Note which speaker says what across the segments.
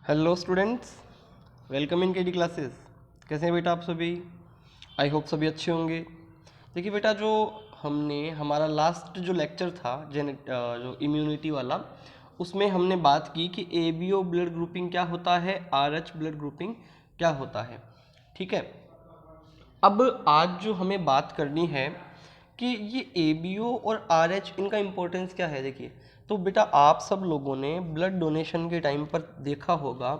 Speaker 1: Hello students, welcome in KD classes. कैसे हैं बेटा आप सभी? आई होप सभी अच्छे होंगे। देखिए बेटा, जो हमने हमारा लास्ट जो लेक्चर था जो इम्यूनिटी वाला, उसमें हमने बात की कि एबीओ ब्लड ग्रुपिंग क्या होता है, आरएच ब्लड ग्रुपिंग क्या होता है। ठीक है, अब आज जो हमें बात करनी है कि ये एबीओ और आरएच इनका इम्पोर्टेंस क्या है। देखिए, तो बेटा आप सब लोगों ने ब्लड डोनेशन के टाइम पर देखा होगा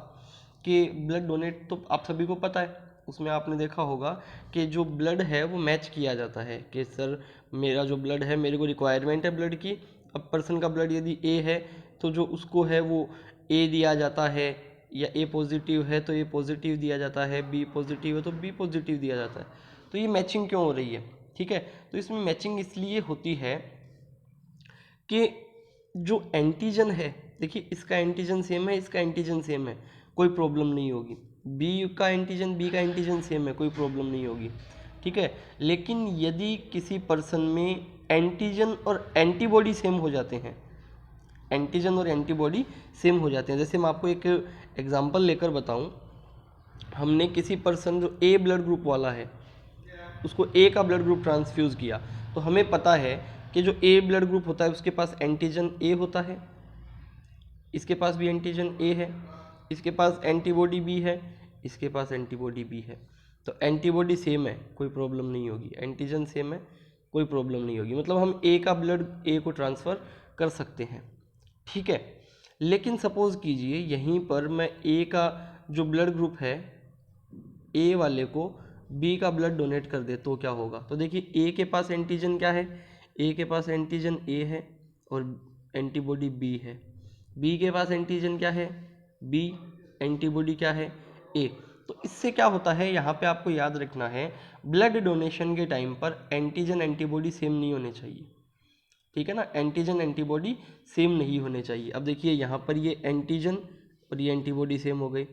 Speaker 1: कि ब्लड डोनेट तो आप सभी को पता है। उसमें आपने देखा होगा कि जो ब्लड है वो मैच किया जाता है कि सर मेरा जो ब्लड है, मेरे को रिक्वायरमेंट है ब्लड की। अब पर्सन का ब्लड यदि ए है तो जो उसको है वो ए दिया जाता है, या ए पॉजिटिव है तो ए पॉजिटिव दिया जाता है, बी पॉजिटिव है तो बी पॉजिटिव दिया जाता है। तो ये मैचिंग क्यों हो रही है? ठीक है, तो इसमें मैचिंग इसलिए होती है कि जो एंटीजन है, देखिए इसका एंटीजन सेम है, इसका एंटीजन सेम है, कोई प्रॉब्लम नहीं होगी। बी का एंटीजन, बी का एंटीजन सेम है, कोई प्रॉब्लम नहीं होगी। ठीक है, लेकिन यदि किसी पर्सन में एंटीजन और एंटीबॉडी सेम हो जाते हैं, एंटीजन और एंटीबॉडी सेम हो जाते हैं, जैसे मैं आपको एक एग्जांपल लेकर बताऊं। हमने किसी पर्सन जो ए ब्लड ग्रुप वाला है, उसको ए का ब्लड ग्रुप ट्रांसफ्यूज़ किया, तो हमें पता है कि जो ए ब्लड ग्रुप होता है उसके पास एंटीजन ए होता है, इसके पास भी एंटीजन ए है, इसके पास एंटीबॉडी बी है, इसके पास एंटीबॉडी बी है। तो एंटीबॉडी सेम है, कोई प्रॉब्लम नहीं होगी, एंटीजन सेम है, कोई प्रॉब्लम नहीं होगी। मतलब हम ए का ब्लड ए को ट्रांसफ़र कर सकते हैं। ठीक है, लेकिन सपोज़ कीजिए यहीं पर मैं ए का जो ब्लड ग्रुप है, ए वाले को बी का ब्लड डोनेट कर दे तो क्या होगा? तो देखिए ए के पास एंटीजन क्या है, ए के पास एंटीजन ए है और एंटीबॉडी बी है। बी के पास एंटीजन क्या है, बी, एंटीबॉडी क्या है, ए। तो इससे क्या होता है, यहाँ पे आपको याद रखना है, ब्लड डोनेशन के टाइम पर एंटीजन एंटीबॉडी सेम नहीं होने चाहिए। ठीक है ना, एंटीजन एंटीबॉडी सेम नहीं होने चाहिए। अब देखिए यहाँ पर ये एंटीजन और ये एंटीबॉडी सेम हो गई,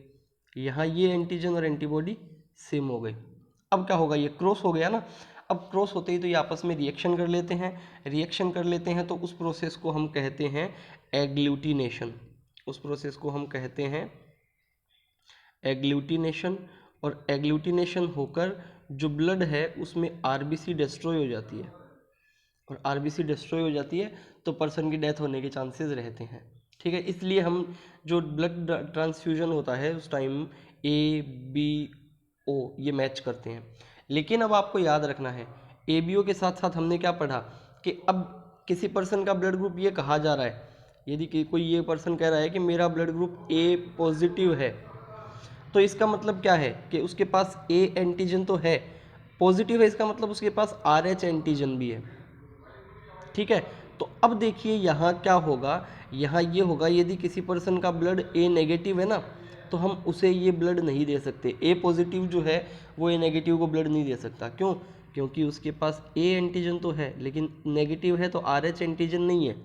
Speaker 1: यहाँ ये एंटीजन और एंटीबॉडी सेम हो गई। अब क्या होगा, ये क्रॉस हो गया ना। अब क्रॉस होते ही तो ये आपस में रिएक्शन कर लेते हैं, रिएक्शन कर लेते हैं तो उस प्रोसेस को हम कहते हैं एग्लूटिनेशन। उस प्रोसेस को हम कहते हैं एग्लूटिनेशन। और एग्लूटिनेशन होकर जो ब्लड है उसमें आरबीसी डिस्ट्रॉय हो जाती है, और आरबीसी डिस्ट्रॉय हो जाती है तो पर्सन की डेथ होने के चांसेस रहते हैं। ठीक है, इसलिए हम जो ब्लड ट्रांसफ्यूजन होता है उस टाइम ए बी ओ ये मैच करते हैं। लेकिन अब आपको याद रखना है, ए बी ओ के साथ साथ हमने क्या पढ़ा कि अब किसी पर्सन का ब्लड ग्रुप ये कहा जा रहा है, यदि कोई ये पर्सन कह रहा है कि मेरा ब्लड ग्रुप ए पॉजिटिव है, तो इसका मतलब क्या है कि उसके पास ए एंटीजन तो है, पॉजिटिव है, इसका मतलब उसके पास आर एच एंटीजन भी है। ठीक है, तो अब देखिए यहाँ क्या होगा, यहाँ ये होगा यदि किसी पर्सन का ब्लड ए नेगेटिव है ना, तो हम उसे ये ब्लड नहीं दे सकते। ए पॉजिटिव जो है वो ए नेगेटिव को ब्लड नहीं दे सकता। क्यों? क्योंकि उसके पास ए एंटीजन तो है लेकिन नेगेटिव है, तो आर एच एंटीजन नहीं है।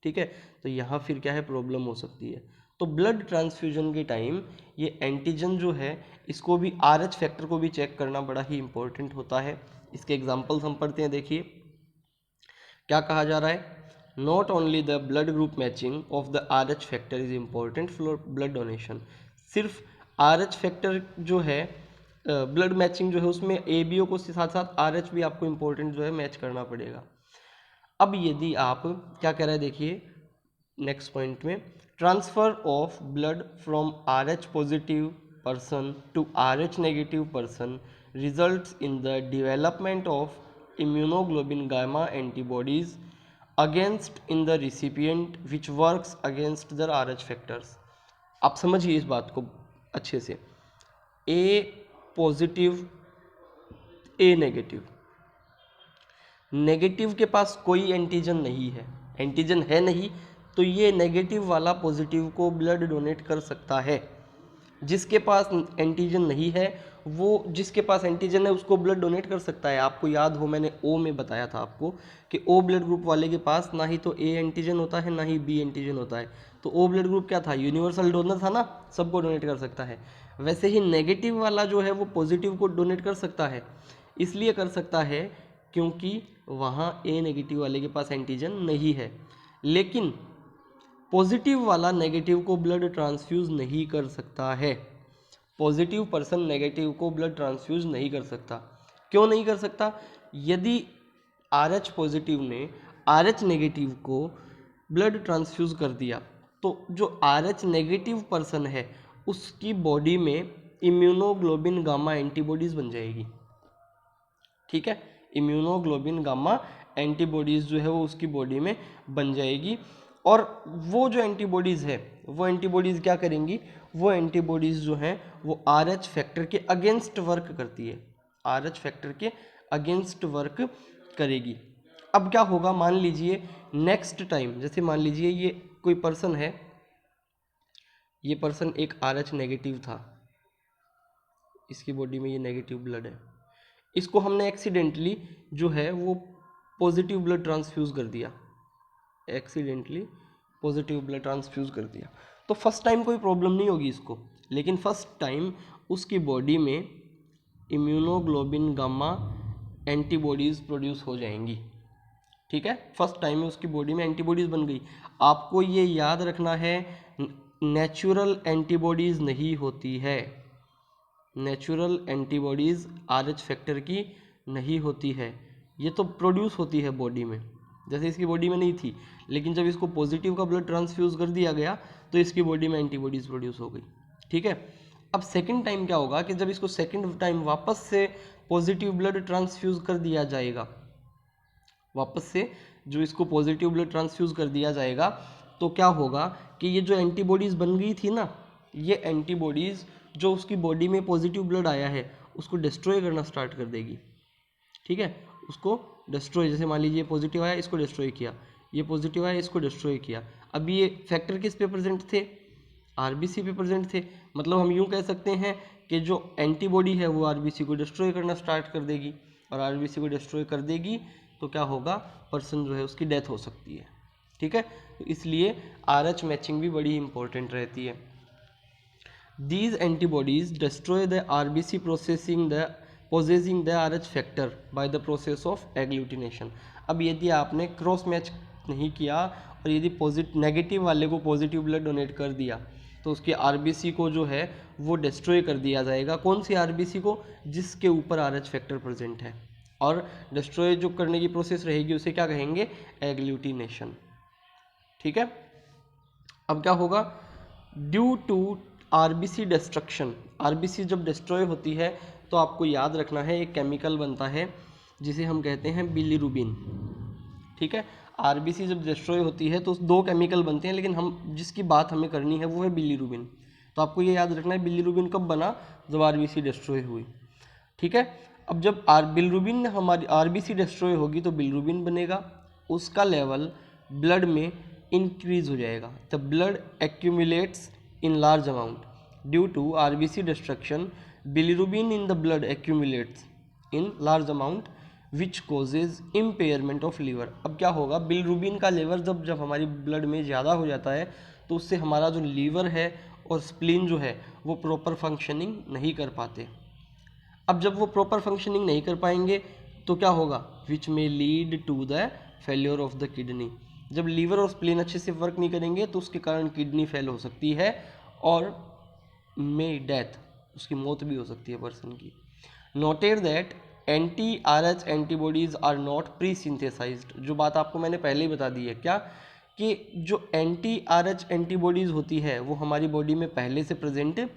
Speaker 1: ठीक है, तो यहाँ फिर क्या है, प्रॉब्लम हो सकती है। तो ब्लड ट्रांसफ्यूजन के टाइम ये एंटीजन जो है इसको भी, आर एच फैक्टर को भी चेक करना बड़ा ही इंपॉर्टेंट होता है। इसके एग्जाम्पल्स हम पढ़ते हैं। देखिए क्या कहा जा रहा है, not only the blood group matching of the R H factor is important for blood donation. सिर्फ आर एच फैक्टर जो है, ब्लड मैचिंग जो है उसमें ए बी ओ को साथ साथ आर एच भी आपको इम्पोर्टेंट जो है मैच करना पड़ेगा। अब यदि आप क्या कह रहे हैं, देखिए नेक्स्ट पॉइंट में, transfer of blood from R H positive person to RH negative person results in the development of immunoglobulin gamma antibodies against in the recipient which works against the RH factors। आप समझिए इस बात को अच्छे से, ए positive ए negative, negative के पास कोई antigen नहीं है, एंटीजन है नहीं, तो ये नेगेटिव वाला पॉजिटिव को ब्लड डोनेट कर सकता है। जिसके पास एंटीजन नहीं है, वो जिसके पास एंटीजन है उसको ब्लड डोनेट कर सकता है। आपको याद हो मैंने ओ में बताया था आपको कि ओ ब्लड ग्रुप वाले के पास ना ही तो ए एंटीजन होता है ना ही बी एंटीजन होता है। तो ओ ब्लड ग्रुप क्या था, यूनिवर्सल डोनर था ना, सबको डोनेट कर सकता है। वैसे ही नेगेटिव वाला जो है वो पॉजिटिव को डोनेट कर सकता है, इसलिए कर सकता है क्योंकि वहाँ ए नेगेटिव वाले के पास एंटीजन नहीं है। लेकिन पॉजिटिव वाला नेगेटिव को ब्लड ट्रांसफ्यूज नहीं कर सकता है। पॉजिटिव पर्सन नेगेटिव को ब्लड ट्रांसफ्यूज नहीं कर सकता। क्यों नहीं कर सकता? यदि RH पॉजिटिव ने RH नेगेटिव को ब्लड ट्रांसफ्यूज कर दिया तो जो RH नेगेटिव पर्सन है उसकी बॉडी में इम्यूनोग्लोबिन गामा एंटीबॉडीज बन जाएगी। ठीक है, इम्यूनोग्लोबिन गामा एंटीबॉडीज जो है वो उसकी बॉडी में बन जाएगी। और वो जो एंटीबॉडीज़ है वो एंटीबॉडीज़ क्या करेंगी? वो एंटीबॉडीज़ जो हैं वो RH फैक्टर के अगेंस्ट वर्क करती है, RH फैक्टर के अगेंस्ट वर्क करेगी। अब क्या होगा, मान लीजिए नेक्स्ट टाइम, जैसे मान लीजिए ये कोई पर्सन है, ये पर्सन एक RH नेगेटिव था, इसकी बॉडी में ये नेगेटिव ब्लड है, इसको हमने एक्सीडेंटली जो है वो पॉजिटिव ब्लड ट्रांसफ्यूज कर दिया, एक्सीडेंटली पॉजिटिव ब्लड ट्रांसफ्यूज कर दिया। तो फर्स्ट टाइम कोई प्रॉब्लम नहीं होगी इसको, लेकिन फर्स्ट टाइम उसकी बॉडी में इम्यूनोग्लोबिन गामा एंटीबॉडीज़ प्रोड्यूस हो जाएंगी। ठीक है, फर्स्ट टाइम में उसकी बॉडी में एंटीबॉडीज़ बन गई। आपको ये याद रखना है, नेचुरल एंटीबॉडीज़ नहीं होती है, नेचुरल एंटीबॉडीज़ RH फैक्टर की नहीं होती है, ये तो प्रोड्यूस होती है बॉडी में। जैसे इसकी बॉडी में नहीं थी, लेकिन जब इसको पॉजिटिव का ब्लड ट्रांसफ्यूज कर दिया गया तो इसकी बॉडी में एंटीबॉडीज़ प्रोड्यूस हो गई। ठीक है, अब सेकंड टाइम क्या होगा कि जब इसको सेकंड टाइम वापस से पॉजिटिव ब्लड ट्रांसफ्यूज कर दिया जाएगा, वापस से जो इसको पॉजिटिव ब्लड ट्रांसफ्यूज कर दिया जाएगा, तो क्या होगा कि ये जो एंटीबॉडीज़ बन गई थी ना, ये एंटीबॉडीज़ जो उसकी बॉडी में पॉजिटिव ब्लड आया है उसको डिस्ट्रॉय करना स्टार्ट कर देगी। ठीक है, उसको डिस्ट्रॉय, जैसे मान लीजिए पॉजिटिव आया, इसको डिस्ट्रॉय किया, ये पॉजिटिव आया, इसको डिस्ट्रॉय किया। अभी ये फैक्टर किस पे प्रेजेंट थे? RBC पे प्रेजेंट थे। मतलब हम यूँ कह सकते हैं कि जो एंटीबॉडी है वो RBC को डिस्ट्रॉय करना स्टार्ट कर देगी, और RBC को डिस्ट्रॉय कर देगी तो क्या होगा, पर्सन जो है उसकी डेथ हो सकती है। ठीक है, तो इसलिए RH मैचिंग भी बड़ी इंपॉर्टेंट रहती है। These antibodies destroy the RBC possessing the RH factor by the process of agglutination। अब यदि आपने क्रॉस मैच नहीं किया और यदि नेगेटिव वाले को पॉजिटिव ब्लड डोनेट कर दिया तो उसकी RBC को जो है वो डिस्ट्रॉय कर दिया जाएगा। कौन सी RBC को? जिसके ऊपर RH फैक्टर प्रेजेंट है, और डिस्ट्रॉय जो करने की प्रोसेस रहेगी उसे क्या कहेंगे? एग्लूटिनेशन। ठीक है, अब क्या होगा, due to RBC destruction, RBC जब डिस्ट्रॉय होती है तो आपको याद रखना है एक केमिकल बनता है जिसे हम कहते हैं बिलीरुबिन। ठीक है, RBC जब डिस्ट्रॉय होती है तो दो केमिकल बनते हैं, लेकिन हम जिसकी बात हमें करनी है वो है बिलीरुबिन। तो आपको ये याद रखना है बिलीरुबिन कब बना? जब RBC डिस्ट्रॉय हुई। ठीक है, अब जब बिलीरुबिन हमारी RBC डिस्ट्रॉय होगी तो बिलीरुबिन बनेगा, उसका लेवल ब्लड में इंक्रीज हो जाएगा। The blood accumulates in large amount due to RBC destruction, bilirubin in the blood accumulates in large amount which causes impairment of liver। अब क्या होगा, बिलिरुबिन का लेवल जब हमारी ब्लड में ज़्यादा हो जाता है तो उससे हमारा जो लीवर है और स्प्लीन जो है वो प्रॉपर फंक्शनिंग नहीं कर पाते। अब जब वो प्रॉपर फंक्शनिंग नहीं कर पाएंगे तो क्या होगा, विच में lead to the failure of the kidney. जब लीवर और स्प्लीन अच्छे से वर्क नहीं करेंगे तो उसके कारण किडनी फेल हो सकती है और में डेथ, उसकी मौत भी हो सकती है पर्सन की। Noted that anti-RH antibodies are not pre synthesized. जो बात आपको मैंने पहले ही बता दी है, क्या कि जो anti-RH एंटीबॉडीज़ होती है वो हमारी बॉडी में पहले से प्रेजेंट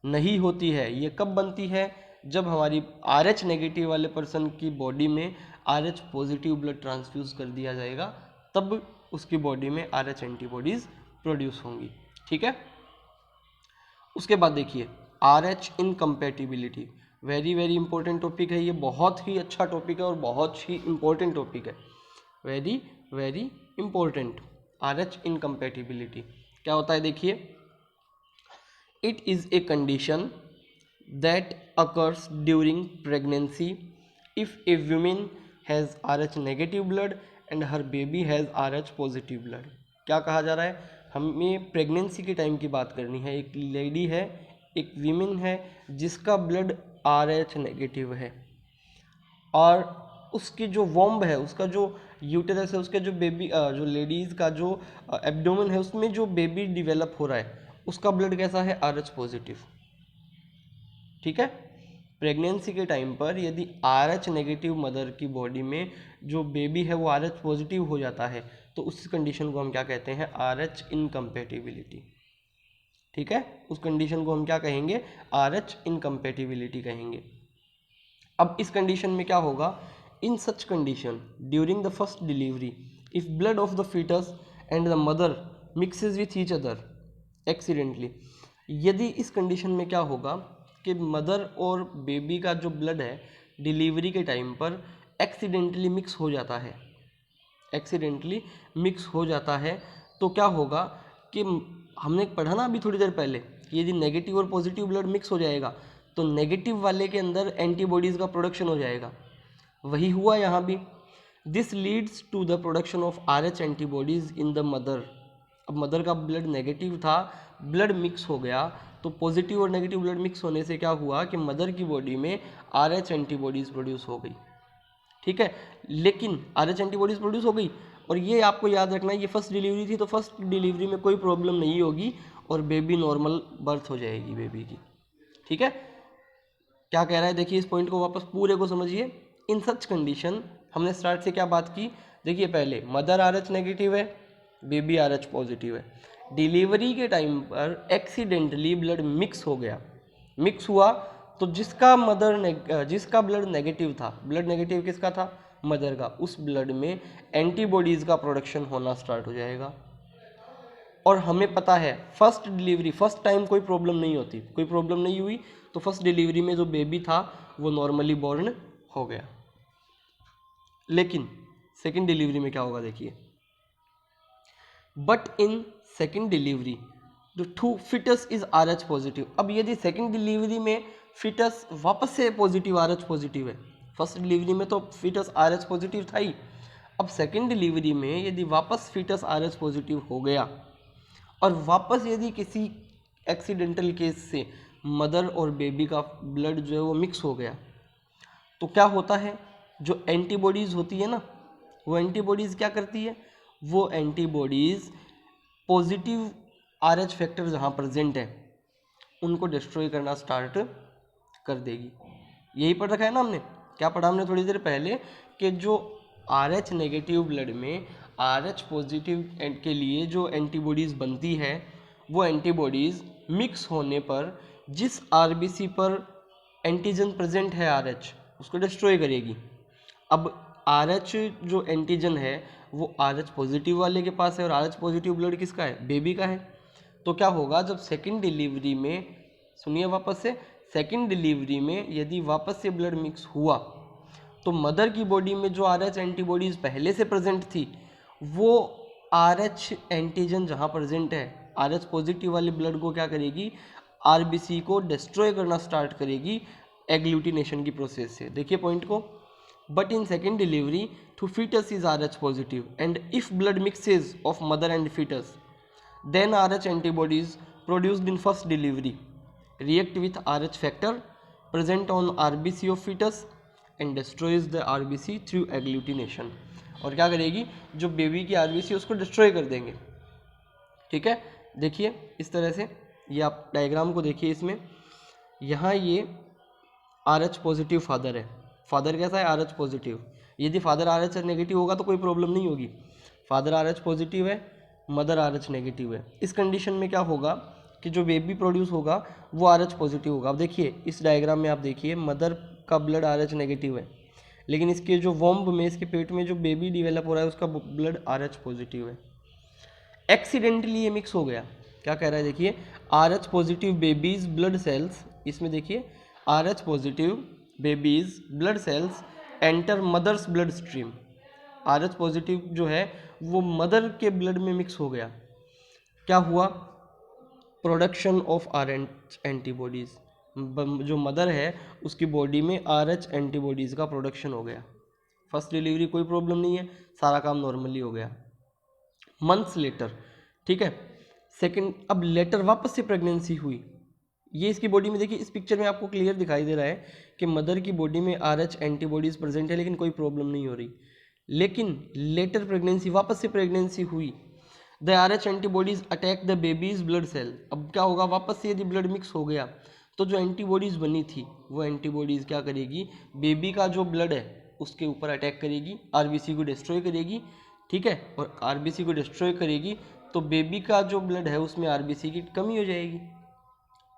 Speaker 1: नहीं होती है। ये कब बनती है? जब हमारी RH नेगेटिव वाले पर्सन की बॉडी में RH पॉजिटिव ब्लड ट्रांसफ्यूज कर दिया जाएगा, तब उसकी बॉडी में RH एंटीबॉडीज़ प्रोड्यूस होंगी। ठीक है, उसके बाद देखिए RH incompatibility, very very important topic है, ये बहुत ही अच्छा टॉपिक है और बहुत ही इंपॉर्टेंट टॉपिक है, very very important. RH incompatibility क्या होता है? देखिए, it is a condition that occurs during pregnancy if A women has RH negative blood and her baby has RH positive blood. क्या कहा जा रहा है? हमें प्रेगनेंसी के टाइम की बात करनी है। एक लेडी है, एक वीमेन है जिसका ब्लड RH नेगेटिव है और उसकी जो वॉम्ब है, उसका जो यूटेरस है उसके जो बेबी जो लेडीज़ का जो एब्डोमेन है उसमें जो बेबी डिवेलप हो रहा है उसका ब्लड कैसा है, RH पॉजिटिव। ठीक है, प्रेगनेंसी के टाइम पर यदि RH नेगेटिव मदर की बॉडी में जो बेबी है वो RH पॉजिटिव हो जाता है तो उस कंडीशन को हम क्या कहते हैं, RH इनकम्पेटिबिलिटी। ठीक है, उस कंडीशन को हम क्या कहेंगे, RH इनकम्पेटिबिलिटी कहेंगे। अब इस कंडीशन में क्या होगा, in such condition during the first delivery if blood of the fetus and the mother mixes with each other accidentally, यदि इस कंडीशन में क्या होगा कि मदर और बेबी का जो ब्लड है डिलीवरी के टाइम पर एक्सीडेंटली मिक्स हो जाता है, एक्सीडेंटली मिक्स हो जाता है, तो क्या होगा कि हमने पढ़ा ना अभी थोड़ी देर पहले कि यदि नेगेटिव और पॉजिटिव ब्लड मिक्स हो जाएगा तो नेगेटिव वाले के अंदर एंटीबॉडीज़ का प्रोडक्शन हो जाएगा, वही हुआ यहाँ भी। This leads to the production of RH antibodies in the mother. अब मदर का ब्लड नेगेटिव था, ब्लड मिक्स हो गया, तो पॉजिटिव और नेगेटिव ब्लड मिक्स होने से क्या हुआ कि मदर की बॉडी में RH एंटीबॉडीज़ प्रोड्यूस हो गई। ठीक है, लेकिन RH एंटीबॉडीज़ प्रोड्यूस हो गई, और ये आपको याद रखना है ये फर्स्ट डिलीवरी थी, तो फर्स्ट डिलीवरी में कोई प्रॉब्लम नहीं होगी और बेबी नॉर्मल बर्थ हो जाएगी बेबी की। ठीक है, क्या कह रहा है देखिए, इस पॉइंट को वापस पूरे को समझिए। इन सच कंडीशन हमने स्टार्ट से क्या बात की, देखिए पहले मदर RH नेगेटिव है, बेबी RH पॉजिटिव है, डिलीवरी के टाइम पर एक्सीडेंटली ब्लड मिक्स हो गया, मिक्स हुआ तो जिसका ब्लड नेगेटिव था, ब्लड नेगेटिव किसका था, मदर का, उस ब्लड में एंटीबॉडीज़ का प्रोडक्शन होना स्टार्ट हो जाएगा। और हमें पता है फर्स्ट डिलीवरी फर्स्ट टाइम कोई प्रॉब्लम नहीं होती, कोई प्रॉब्लम नहीं हुई, तो फर्स्ट डिलीवरी में जो बेबी था वो नॉर्मली बॉर्न हो गया। लेकिन सेकंड डिलीवरी में क्या होगा देखिए, but in second delivery the two fetus is RH positive. अब यदि सेकंड डिलीवरी में फिटस वापस से पॉजिटिव RH पॉजिटिव है, फर्स्ट डिलीवरी में तो फिटस RH पॉजिटिव था ही, अब सेकंड डिलीवरी में यदि वापस फिटस RH पॉजिटिव हो गया और वापस यदि किसी एक्सीडेंटल केस से मदर और बेबी का ब्लड जो है वो मिक्स हो गया, तो क्या होता है, जो एंटीबॉडीज़ होती है ना, वो एंटीबॉडीज़ क्या करती है, वो एंटीबॉडीज़ पॉजिटिव RH फैक्टर जहाँ प्रेजेंट है उनको डिस्ट्रॉय करना स्टार्ट कर देगी। यही पढ़ रखा है ना हमने, क्या पढ़ा हमने थोड़ी देर पहले कि जो RH नेगेटिव ब्लड में RH पॉजिटिव के लिए जो एंटीबॉडीज़ बनती है वो एंटीबॉडीज़ मिक्स होने पर जिस RBC पर एंटीजन प्रेजेंट है RH उसको डिस्ट्रॉय करेगी। अब RH जो एंटीजन है वो RH पॉजिटिव वाले के पास है और RH पॉजिटिव ब्लड किसका है, बेबी का है। तो क्या होगा जब सेकंड डिलीवरी में, सुनिए वापस से, सेकंड डिलीवरी में यदि वापस से ब्लड मिक्स हुआ तो मदर की बॉडी में जो RH एंटीबॉडीज़ पहले से प्रेजेंट थी वो RH एंटीजन जहाँ प्रेजेंट है RH पॉजिटिव वाले ब्लड को क्या करेगी, RBC को डिस्ट्रॉय करना स्टार्ट करेगी एग्लूटिनेशन की प्रोसेस से। देखिए पॉइंट को, but in second delivery too fetus is RH positive and if blood mixes of mother and fetus then RH antibodies produced in first delivery react with RH factor present on RBC of fetus and destroys the RBC through agglutination। और क्या करेगी, जो baby की RBC उसको destroy कर देंगे। ठीक है, देखिए इस तरह से, ये आप डायग्राम को देखिए, इसमें यहाँ ये RH पॉजिटिव फादर है, फादर कैसा है, RH पॉजिटिव। यदि फादर RH नेगेटिव होगा तो कोई प्रॉब्लम नहीं होगी, फादर RH पॉजिटिव है, मदर RH नेगेटिव है। इस कंडीशन में क्या होगा कि जो बेबी प्रोड्यूस होगा वो RH पॉजिटिव होगा। अब देखिए इस डायग्राम में आप देखिए मदर का ब्लड RH नेगेटिव है, लेकिन इसके जो वॉम्ब में, इसके पेट में जो बेबी डिवेलप हो रहा है उसका ब्लड RH पॉजिटिव है। एक्सीडेंटली ये मिक्स हो गया, क्या कह रहा है देखिए, RH positive baby's blood cells, इसमें देखिए RH positive baby's blood cells enter mother's blood stream. RH positive जो है वो मदर के ब्लड में मिक्स हो गया, क्या हुआ, प्रोडक्शन ऑफ RH एंटीबॉडीज़, जो मदर है उसकी बॉडी में RH एंटीबॉडीज़ का प्रोडक्शन हो गया। फर्स्ट डिलीवरी कोई प्रॉब्लम नहीं है, सारा काम नॉर्मली हो गया। मंथ्स लेटर, ठीक है, सेकंड, अब लेटर वापस से प्रेगनेंसी हुई, ये इसकी बॉडी में देखिए, इस पिक्चर में आपको क्लियर दिखाई दे रहा है कि मदर की बॉडी में RH एंटीबॉडीज़ प्रेजेंट है लेकिन कोई प्रॉब्लम नहीं हो रही। लेकिन लेटर प्रेगनेंसी, वापस से प्रेगनेंसी हुई, the RH antibodies attack the baby's blood cell. अब क्या होगा, वापस से यदि ब्लड मिक्स हो गया तो जो एंटीबॉडीज़ बनी थी वो एंटीबॉडीज़ क्या करेगी, बेबी का जो ब्लड है उसके ऊपर अटैक करेगी, RBC को डिस्ट्रॉय करेगी, ठीक है। और RBC को डिस्ट्रॉय करेगी तो बेबी का जो ब्लड है उसमें RBC की कमी हो जाएगी,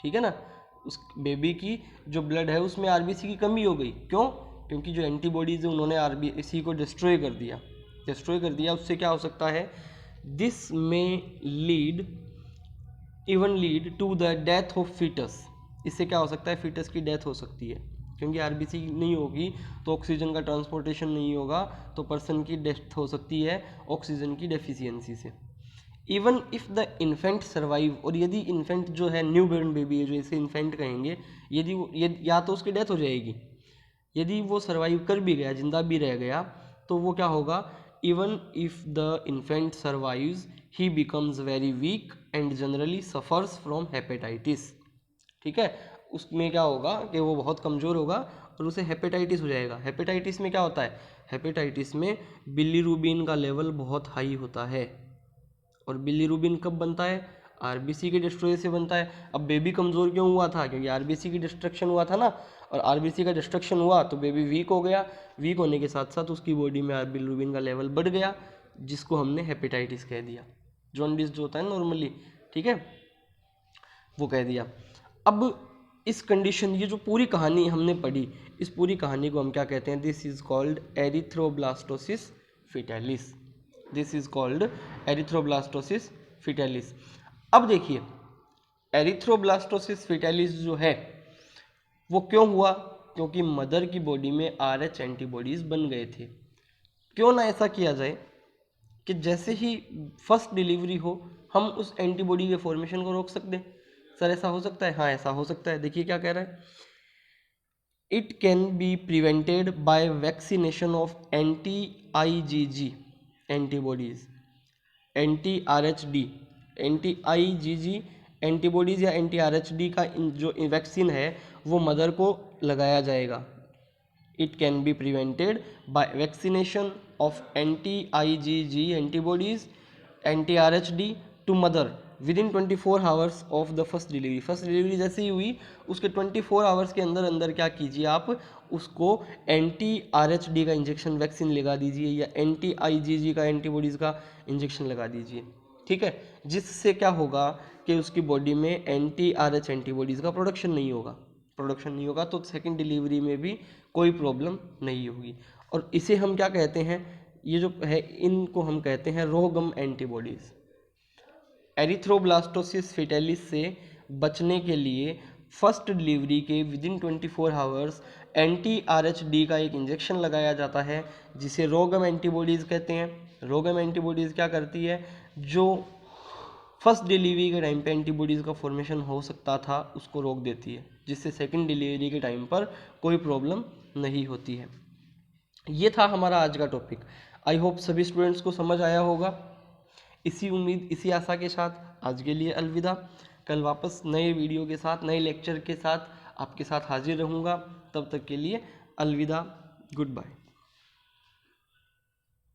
Speaker 1: ठीक है ना। उस बेबी की जो ब्लड है उसमें RBC की कमी हो गई, क्यों? क्योंकि जो एंटीबॉडीज़ है उन्होंने RBC को डिस्ट्रॉय कर दिया। उससे क्या हो सकता है, this may lead to the death of fetus. इससे क्या हो सकता है, फीटस की डेथ हो सकती है, क्योंकि RBC नहीं होगी तो ऑक्सीजन का ट्रांसपोर्टेशन नहीं होगा, तो पर्सन की डेथ हो सकती है ऑक्सीजन की डेफिशिएंसी से। Even if the infant survive, और यदि इन्फेंट जो है, न्यू बॉर्न बेबी है जो इसे इन्फेंट कहेंगे, यदि या तो उसकी डेथ हो जाएगी, यदि वो सर्वाइव कर भी गया, जिंदा भी रह गया, तो वो क्या होगा, even if the infant survives he becomes very weak and generally suffers from hepatitis, ठीक है। उसमें क्या होगा कि वो बहुत कमज़ोर होगा और उसे हेपेटाइटिस हो जाएगा। हेपेटाइटिस में क्या होता है, हेपेटाइटिस में बिलीरुबिन का लेवल बहुत हाई होता है, और बिलीरुबिन कब बनता है, RBC के डिस्ट्रॉय से बनता है। अब बेबी कमज़ोर क्यों हुआ था, क्योंकि RBC की डिस्ट्रक्शन हुआ था ना, और RBC का डिस्ट्रक्शन हुआ तो बेबी वीक हो गया, वीक होने के साथ साथ उसकी बॉडी में बिलीरुबिन का लेवल बढ़ गया, जिसको हमने हेपेटाइटिस कह दिया, जॉन्डिस जो होता है नॉर्मली, ठीक है, वो कह दिया। अब इस कंडीशन, ये जो पूरी कहानी हमने पढ़ी, इस पूरी कहानी को हम क्या कहते हैं, this is called erythroblastosis fetalis. This is called erythroblastosis fetalis. अब देखिए, एरिथ्रोब्लास्टोसिस फिटालिस जो है वो क्यों हुआ, क्योंकि मदर की बॉडी में RH एंटीबॉडीज़ बन गए थे। क्यों ना ऐसा किया जाए कि जैसे ही फर्स्ट डिलीवरी हो हम उस एंटीबॉडी के फॉर्मेशन को रोक सकते हैं। सर ऐसा हो सकता है, हाँ ऐसा हो सकता है। देखिए क्या कह रहा है, it can be prevented by vaccination of anti-IgG antibodies, anti-RHD, anti-IgG antibodies या anti-RHD का जो वैक्सीन है वो मदर को लगाया जाएगा। It can be prevented by vaccination of anti-IgG antibodies, anti-RHD to mother within 24 hours of the first delivery। First delivery जैसे ही हुई उसके 24 आवर्स के अंदर अंदर क्या कीजिए, आप उसको anti-RHD का इंजेक्शन वैक्सीन लगा दीजिए, या anti-IgG का एंटीबॉडीज़ का इंजेक्शन लगा दीजिए, ठीक है। जिससे क्या होगा कि उसकी बॉडी में anti-RH एंटीबॉडीज़ का प्रोडक्शन नहीं होगा, तो सेकंड डिलीवरी में भी कोई प्रॉब्लम नहीं होगी। और इसे हम क्या कहते हैं, ये जो है इनको हम कहते हैं रोगम एंटीबॉडीज़। एरिथ्रोब्लास्टोसिस फिटालिस से बचने के लिए फर्स्ट डिलीवरी के विदिन 24 आवर्स anti-RHD का एक इंजेक्शन लगाया जाता है, जिसे रोगम एंटीबॉडीज़ कहते हैं। रोगम एंटीबॉडीज़ क्या करती है, जो फर्स्ट डिलीवरी के टाइम पे एंटीबॉडीज़ का फॉर्मेशन हो सकता था उसको रोक देती है, जिससे सेकंड डिलीवरी के टाइम पर कोई प्रॉब्लम नहीं होती है। ये था हमारा आज का टॉपिक। आई होप सभी स्टूडेंट्स को समझ आया होगा। इसी उम्मीद, इसी आशा के साथ आज के लिए अलविदा। कल वापस नए वीडियो के साथ, नए लेक्चर के साथ आपके साथ हाजिर रहूँगा। तब तक के लिए अलविदा, गुड बाय।